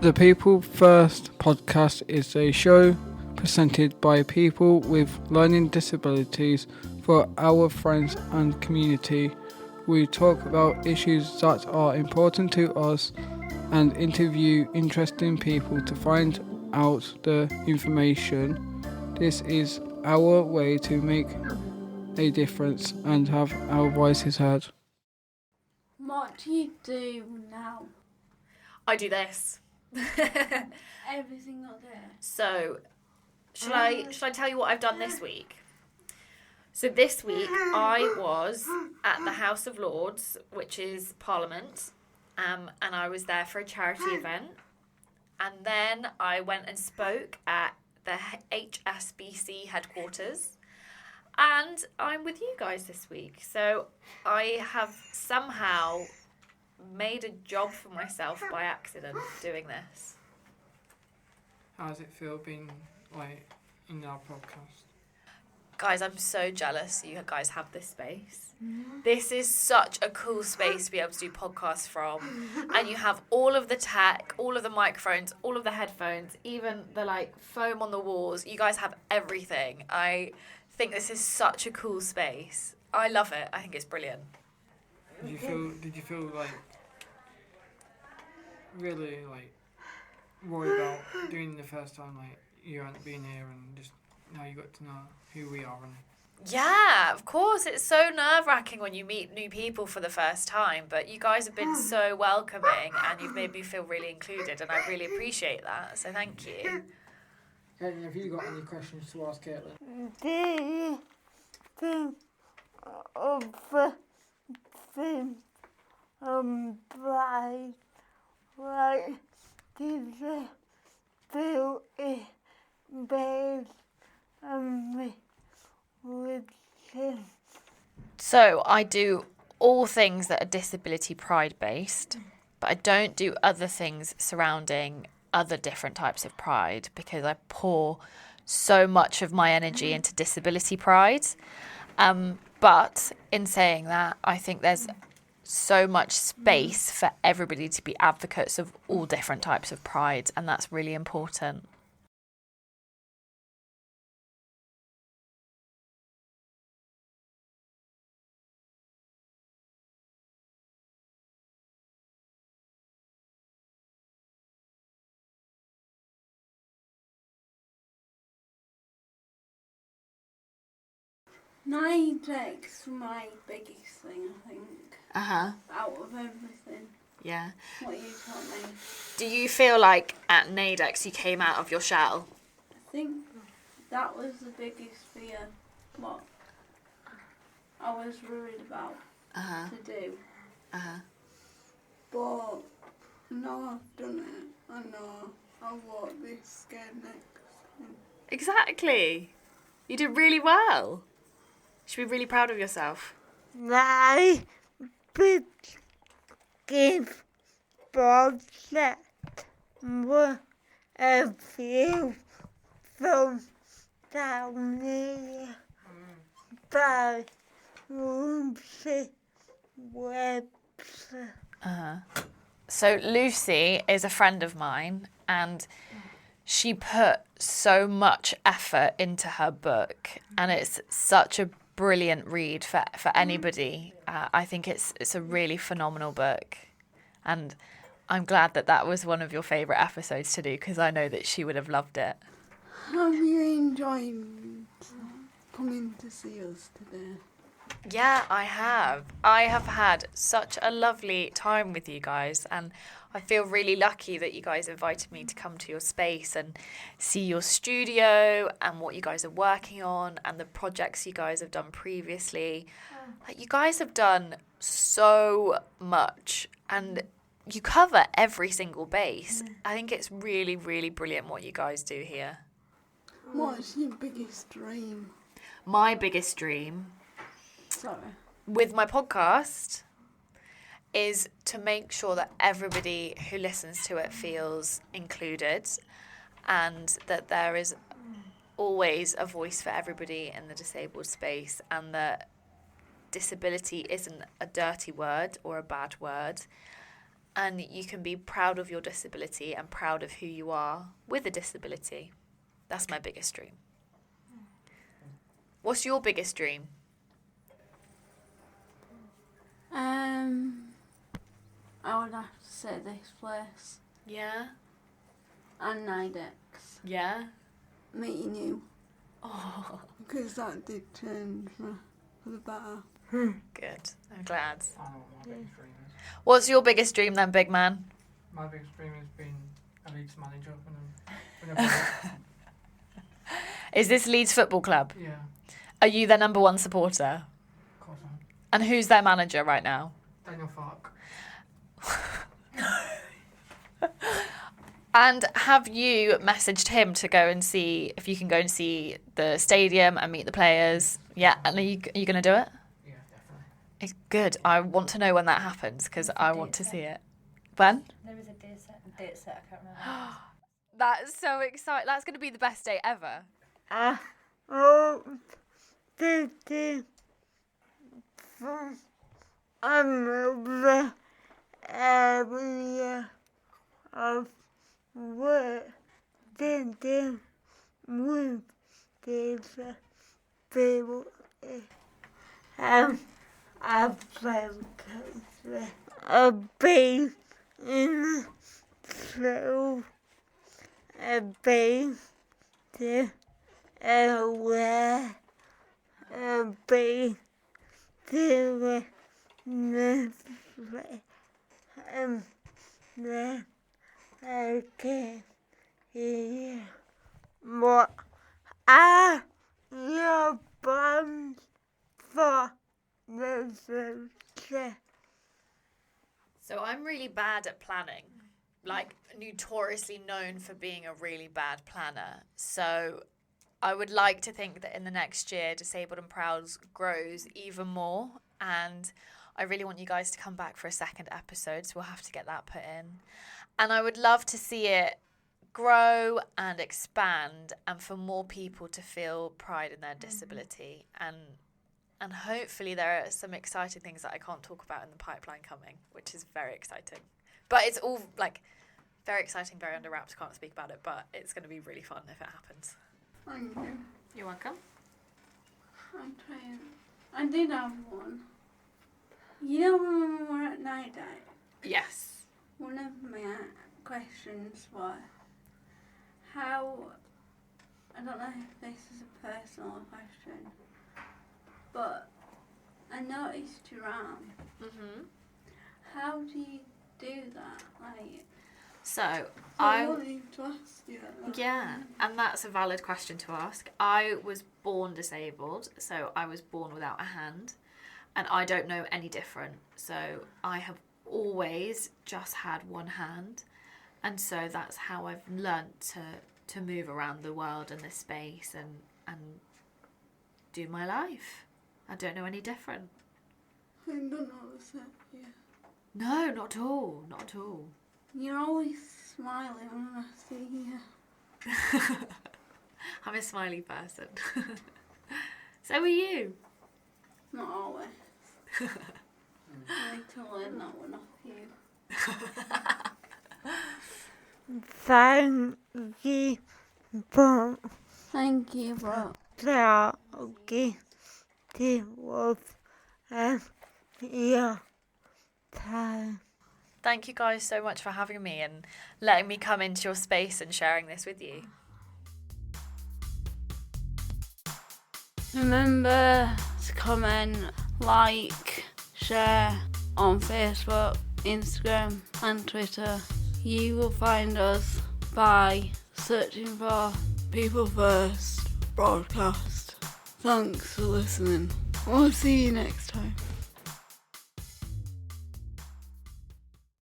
The People First podcast is a show presented by people with learning disabilities for our friends and community. We talk about issues that are important to us and interview interesting people to find out the information. This is our way to make a difference and have our voices heard. What do you do now? I do this. Everything up there. So, shall I tell you what I've done this week? So this week I was at the House of Lords, which is Parliament, and I was there for a charity event. And then I went and spoke at the HSBC headquarters. And I'm with you guys this week. So I have somehow made a job for myself by accident doing this. How does it feel being in our podcast? Guys, I'm so jealous you guys have this space. This is such a cool space to be able to do podcasts from. And you have all of the tech, all of the microphones, all of the headphones, even the foam on the walls. You guys have everything. I think this is such a cool space. I love it. I think it's brilliant. Did you feel really worried about doing the first time you hadn't been here and just now you got to know who we are and Yeah, of course. It's so nerve-wracking when you meet new people for the first time, but you guys have been so welcoming and you've made me feel really included, and I really appreciate that, so thank you. Caitlin, have you got any questions to ask Caitlin? So I do all things that are disability pride based, but I don't do other things surrounding other different types of pride because I pour so much of my energy into disability pride. But in saying that, I think there's so much space for everybody to be advocates of all different types of pride, and that's really important. NIDEC's my biggest thing, I think. Uh-huh. Out of everything. Yeah. What you taught me. Do you feel like at NADEX you came out of your shell? I think that was the biggest fear. What I was worried about to do. Uh-huh. But now I've done it, I know I won't be scared next time. Exactly. You did really well. You should be really proud of yourself. My biggest project was a view from down here by Lucy Webster. So Lucy is a friend of mine, and she put so much effort into her book, and it's such a brilliant read for anybody. I think it's a really phenomenal book, and I'm glad that was one of your favourite episodes to do because I know that she would have loved it. Have you enjoyed coming to see us today? Yeah, I have. I have had such a lovely time with you guys, and I feel really lucky that you guys invited me to come to your space and see your studio and what you guys are working on and the projects you guys have done previously. You guys have done so much and you cover every single base. I think it's really, really brilliant what you guys do here. What's your biggest dream? My biggest dream with my podcast is to make sure that everybody who listens to it feels included and that there is always a voice for everybody in the disabled space, and that disability isn't a dirty word or a bad word, and you can be proud of your disability and proud of who you are with a disability. That's my biggest dream. What's your biggest dream? I would have to say this place. Yeah? And Nidex. Yeah? Meeting you. Oh, Because that did change me for the better. good. I'm glad. I know what my biggest dream is. What's your biggest dream then, big man? My biggest dream is being a Leeds manager when I'm Is this Leeds Football Club? yeah, Are you their number one supporter? of course I'm And who's their manager right now? Daniel Fark. And have you messaged him to go and see if you can go and see the stadium and meet the players? Yeah, and are you going to do it? Yeah, definitely. It's good. I want to know when that happens because I want to see it. When? There was a date set, I can't remember. That's so exciting. That's going to be the best day ever. Another area of work dealing with disability. Advocacy. Being in through being aware being doing necessary and then I can hear what are your plans for the future? So I'm really bad at planning, like notoriously known for being a really bad planner. So I would like to think that in the next year, Disabled and Proud grows even more. And I really want you guys to come back for a second episode, so we'll have to get that put in. And I would love to see it grow and expand and for more people to feel pride in their disability. And hopefully there are some exciting things that I can't talk about in the pipeline coming, which is very exciting. But it's all like very exciting, very under wraps. Can't speak about it, but it's going to be really fun if it happens. Thank you. You're welcome. I'm trying. I did have one. You know when we were at night out, Yes. one of my questions was how, I don't know if this is a personal question, but I noticed your arm. Mhm. How do you do that? Like, So I wanted to ask you that. Yeah, and that's a valid question to ask. I was born disabled, so I was born without a hand, and I don't know any different. So I have always just had one hand, and so that's how I've learnt to move around the world and this space and do my life. I don't know any different. I don't know what's that, yeah. No, not at all, not at all. You're always smiling when I see you. I'm a smiley person. So are you. Not always. I need to learn that one off you. Thank you for Thank you, bro. talking to us and your time. Thank you guys so much for having me and letting me come into your space and sharing this with you. Remember to comment, like, share on Facebook, Instagram and Twitter. You will find us by searching for People First Broadcast. Thanks for listening. We'll see you next time.